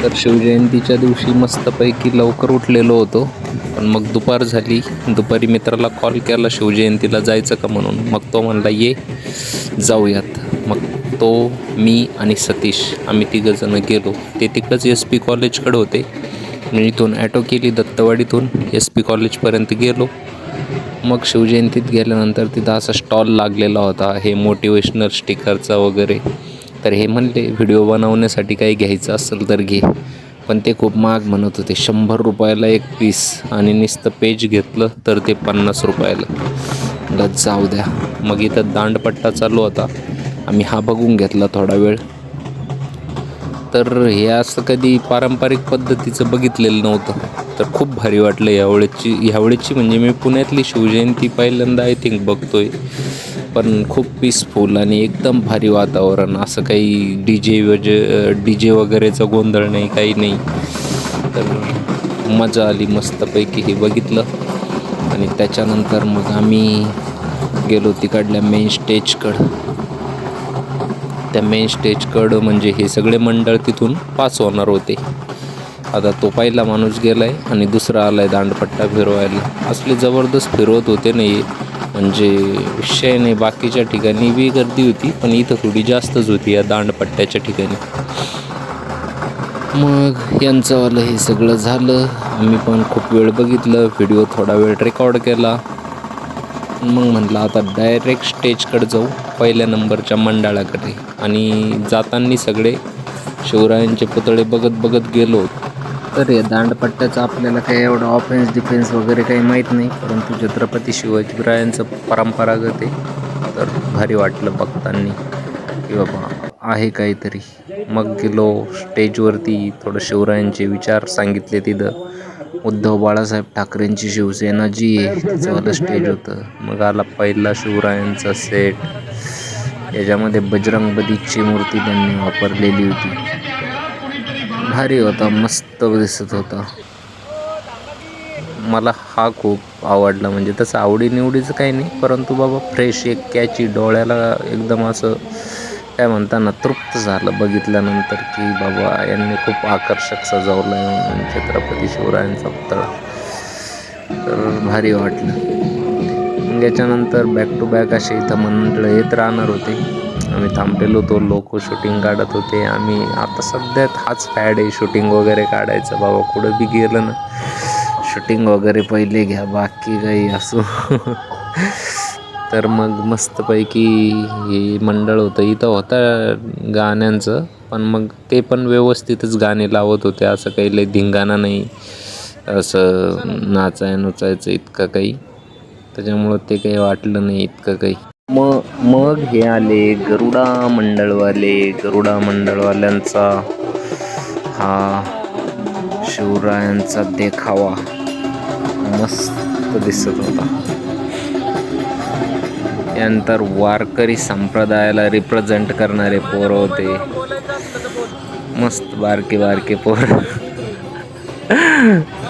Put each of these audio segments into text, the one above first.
तर शिवजयंतीच्या दिवशी मस्तपैकी लवकर उठलेलो होतो, पण मग दुपार झाली. दुपारी मित्राला कॉल केला शिवजयंतीला जायचं का म्हणून. मग तो म्हणला ये जाऊयात. मग तो, मी आणि सतीश आम्ही तिघंजणं गेलो. ते तिकडंच SP कॉलेजकडं होते. मी इथून ॲटो केली दत्तवाडीतून SP कॉलेजपर्यंत गेलो. मग शिवजयंतीत गेल्यानंतर तिथं असा स्टॉल लागलेला होता, हे मोटिवेशनल स्टिकरचा वगैरे. तर हे म्हणले व्हिडिओ बनवण्यासाठी काही घ्यायचं असेल तर घे, पण ते खूप महाग म्हणत होते. 100 रुपयाला एक पीस, आणि नुसतं पेज घेतलं तर ते 50 रुपयाला. जाऊ द्या. मग इथं दांडपट्टा चालू होता, आम्ही हा बघून घेतला थोडा वेळ. तर हे असं कधी पारंपरिक पद्धतीचं बघितलेलं नव्हतं, तर खूप भारी वाटलं ह्यावेळेची म्हणजे मी पुण्यातली शिवजयंती पहिल्यांदा आय थिंक बघतोय. पण खूप पीसफुल आणि एकदम भारी वातावरण. असं काही DJ वगैरेचा गोंधळ नाही, काही नाही. तर मजा आली मस्तपैकी हे बघितलं. आणि त्याच्यानंतर मग आम्ही गेलो तिकडल्या मेन स्टेजकडं. त्या मेन स्टेजकडं म्हणजे हे सगळे मंडळ तिथून पास होणार होते. आता तो पहिला माणूस गेलाय आणि दुसरा आलाय दांडपट्टा फिरवायला. असले जबरदस्त फिरवत होते नाही, म्हणजे विषय नाही. बाकीच्या ठिकाणी बी गर्दी होती, पण इथं थोडी जास्तच होती या दांडपट्ट्याच्या ठिकाणी. मग यांचंवालं हे सगळं झालं. आम्ही पण खूप वेळ बघितलं, व्हिडिओ थोडा वेळ रेकॉर्ड केला. मग म्हटलं आता डायरेक्ट स्टेजकडे जाऊ, पहिल्या नंबरच्या मंडळाकडे. आणि जाताना सगळे शिवरायांचे पुतळे बघत बघत गेलो. तर या दांडपट्ट्याचा आपल्याला काही एवढं ऑफेन्स डिफेन्स वगैरे काही माहीत नाही, परंतु छत्रपती शिवाजीरायांचं परंपरागत आहे. तर भारी वाटलं बघताना की बाबा आहे काहीतरी. मग गेलो स्टेजवरती, थोडं शिवरायांचे विचार सांगितले तिथं. उद्धव बाळासाहेब ठाकरेंची शिवसेना जी आहे त्याचं स्टेज होतं. मग आला पहिला शिवरायांचा सेट, याच्यामध्ये बजरंगबलीची मूर्ती त्यांनी वापरलेली होती. भारी होता, मस्त दिसत होता. मला हा खूप आवडला. म्हणजे तसं आवडीनिवडीचं काही नाही, परंतु बाबा फ्रेश, एक कॅची, डोळ्याला एकदम असं काय म्हणता ना, तृप्त झालं बघितल्यानंतर की बाबा यांनी खूप आकर्षक सजवलं आहे छत्रपती शिवरायांचा पुतळा. तर भारी वाटलं. मग याच्यानंतर बॅक टू बॅक असे इथं मंडळ येत राहणार होते. आम्ही थांबलेलो होतो, लोक शूटिंग काढत होते. आम्ही आता सध्यात हाच फॅड आहे शूटिंग वगैरे काढायचं. बाबा कुठं बी गेलं ना, शूटिंग वगैरे पहिले घ्या, बाकी काही असो. तर मग मस्तपैकी हे मंडळ होतं. इथं होतं गाण्यांचं, पण मग ते पण व्यवस्थितच गाणे लावत होते. असं काही लय धिंगाणा नाही, असं नाचायचं इतकं काही. त्याच्यामुळं ते काही वाटलं नाही इतकं काही. मग हे आले गरुडा मंडळवाल्यांचा हा शिवरायांचा देखावा मस्त दिसत होता. त्यानंतर वारकरी संप्रदायाला रिप्रेझेंट करणारे पोरं होते, मस्त बारके पोरं.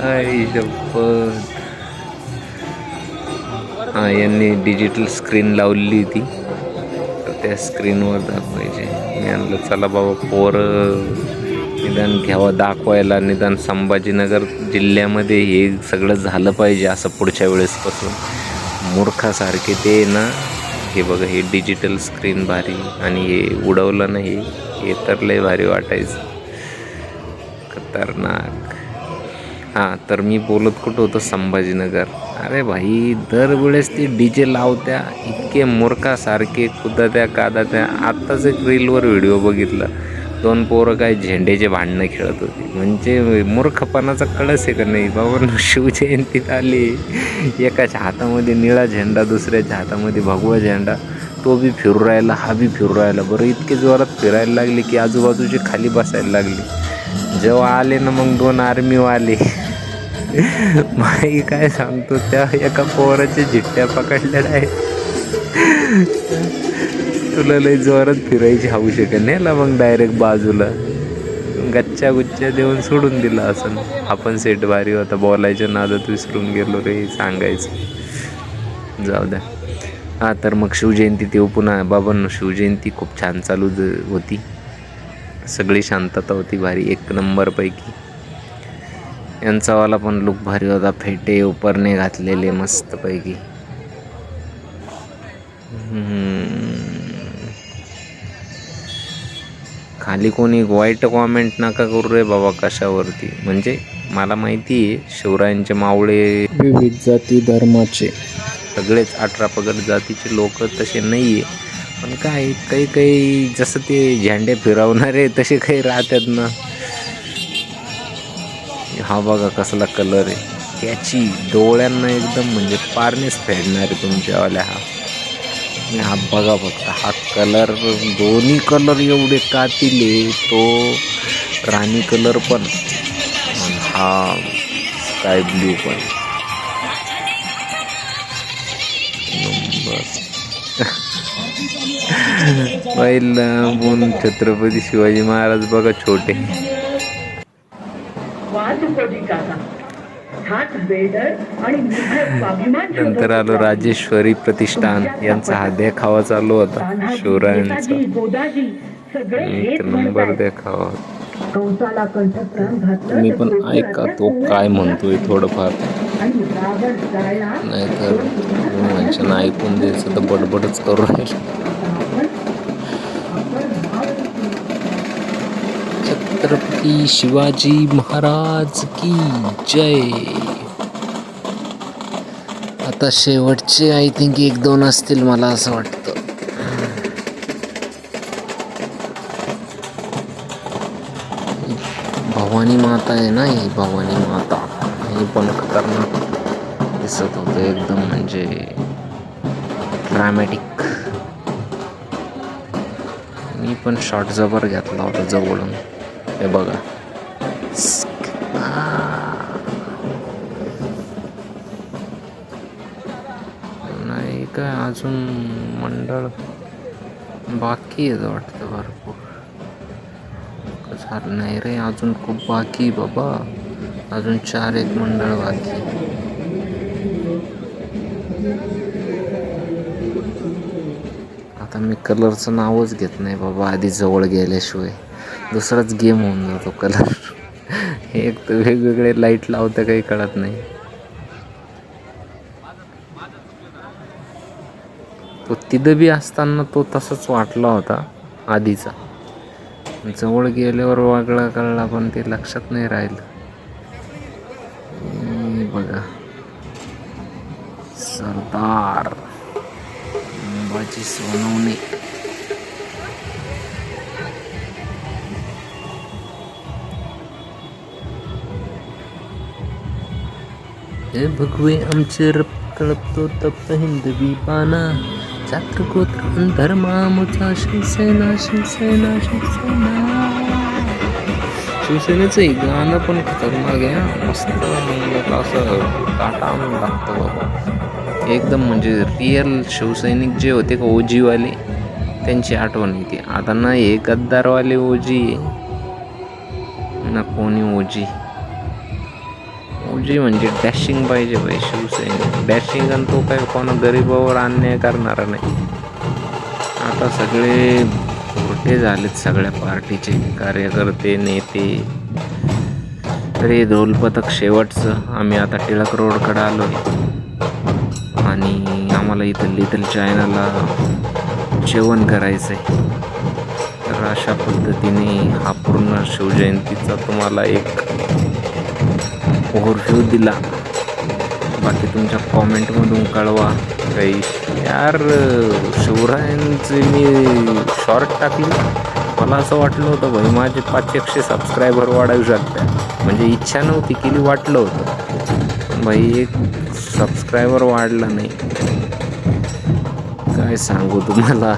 आई शपथ. हां, यांनी डिजिटल स्क्रीन लावलेली होती, तर त्या स्क्रीनवर दाखवायचे. मी आणलं चला बाबा पोरं निदान घ्यावं दाखवायला. निदान संभाजीनगर जिल्ह्यामध्ये हे सगळं झालं पाहिजे असं पुढच्या वेळेसपासून. मूर्खासारखे ते ना, हे बघा हे डिजिटल स्क्रीन भारी, आणि हे उडवलं नाही, हे तर लय भारी वाटायचं, खतरनाक. हां, तर मी बोलत कुठं होतो, संभाजीनगर. अरे भाई, दरवेळेस ती DJ लावत्या, इतके मूर्खासारखे कुदत्या कादात्या. आत्ताच एक रीलवर व्हिडिओ बघितला, 2 पोरं काय झेंड्याचे भांडणं खेळत होते. म्हणजे मूर्खपणाचा कळस आहे का नाही बाबा. शिवजयंतीत आली, एकाच्या हातामध्ये निळा झेंडा, दुसऱ्याच्या हातामध्ये भगवा झेंडा, तो बी फिरू राहिला, हा बी फिरू राहिला. बरं इतके जोरात फिरायला लागले की आजूबाजूचे खाली बसायला लागले. जेव्हा आले ना मग 2 आर्मीवाले, माई काय सांगतो, त्या एका पोराच्या झिट्ट्या पकडल्या आहे. तुला लय जोरात फिरायची हौस आहे, नेला मग डायरेक्ट बाजूला, गच्च्या गुच्च्या देऊन सोडून दिला असं. आपण सेट भारी होता, बोलायच्या नादात विसरून गेलो रे सांगायचं. जाऊ द्या. हां, तर मग शिवजयंती तेव्हा पुन्हा बाबांनो, शिवजयंती खूप छान चालू होती. सगळी शांतता होती भारी, एक नंबर पैकी. यांचावाला पण लुक भारी होता, फेटे उपरणे घातलेले मस्त पैकी. खाली कोणी वाईट कॉमेंट नका करू रे बाबा कशावरती. म्हणजे मला माहिती आहे शिवरायांचे मावळे विविध जाती धर्माचे सगळेच 18 पगड जातीचे लोक तसे नाही आहे. पण काय काही काही जसं ते झेंडे फिरवणारे तसे काही राहतात ना. हा बघा कसला कलर आहे, त्याची डोळ्यांना एकदम म्हणजे पारणेच फेडणारे तुमच्यावाल्या. हा बघा फक्त हा कलर, दोन्ही कलर एवढे कातिले. तो राणी कलर पण आणि हा स्काय ब्ल्यू पण. पहिला बोन छत्रपती शिवाजी महाराज बघा छोटे. नंतर आलो राजेश्वरी प्रतिष्ठान, यांचा हा देखावा चालू होता शिवरायांचा. एक नंबर देखावा. तुम्ही पण ऐका तो काय म्हणतोय थोडंफार, नाहीतर म्हणशील ऐकून द्यायचं तर बडबडच करू राहील. छत्रपती शिवाजी महाराज की जय. आता शेवटचे आय थिंक 1-2 असतील मला असं वाटतं. भवानी माता आहे ना ही, भवानी माता. हे पण खतरनाक दिसत होतं एकदम, म्हणजे ड्रामॅटिक. मी पण शॉट जबर घेतला होता जवळून. हे बघा नाही काय अजून मंडळ बाकी आहे वाटतं भरपूर. झालं नाही रे अजून, खूप बाकी बाबा. अजून 4-1 मंडळ बाकी. आता मी कलरचं नावच घेत नाही बाबा आधी जवळ गेल्याशिवाय. दुसराच गेम होऊन जातो कलर. एक तर वेगवेगळे लाईट लावतं काही कळत नाही. तो तिथं बी असताना तो तसाच वाटला होता आधीचा. जवळ गेल्यावर वागळा कळला, पण ते लक्षात नाही राहिलं. बघा सरदार अंबाजी सोनवणे. हे भगवे आमचे रप कळपतो तप्त हिंदवी पाना. जात्र गोत्र धर्मामुचा शिवसेना शिवसेना शिवसेना. शिवसेनेचं एक गाणं पण खतरनाक आहे, मस्त असं काटा आणून लागतं बाबा एकदम. म्हणजे रिअल शिवसैनिक जे होते का ओजीवाले, त्यांची आठवण येते. आता ना हे गद्दारवाले ओजी ना कोणी ओजी. ओजी म्हणजे डॅशिंग पाहिजे भाई शिवसैनिक, डॅशिंग. आणि तो काय कोणा गरीबावर अन्याय करणारा नाही. आता सगळे खोटे झालेत सगळ्या पार्टीचे कार्यकर्ते नेते. तरी ढोलपथक शेवटचं. आम्ही आता टिळक रोडकडे आलो आहे आणि आम्हाला इथं लिटल चायनाला जेवण करायचं आहे. तर अशा पद्धतीने हा पूर्ण शिवजयंतीचा तुम्हाला एक ओव्हरव्ह्यू दिला. बाकी तुमच्या कॉमेंटमधून कळवा काही. यार शिवरायांचे मी शॉर्ट टाकली, मला असं वाटलं होतं भाई माझे 500 सबस्क्रायबर वाढवू शकते. म्हणजे इच्छा नव्हती केली, वाटलं होतं भाई. एक सबस्क्रायबर वाढला नाही, काय सांगू तुम्हाला.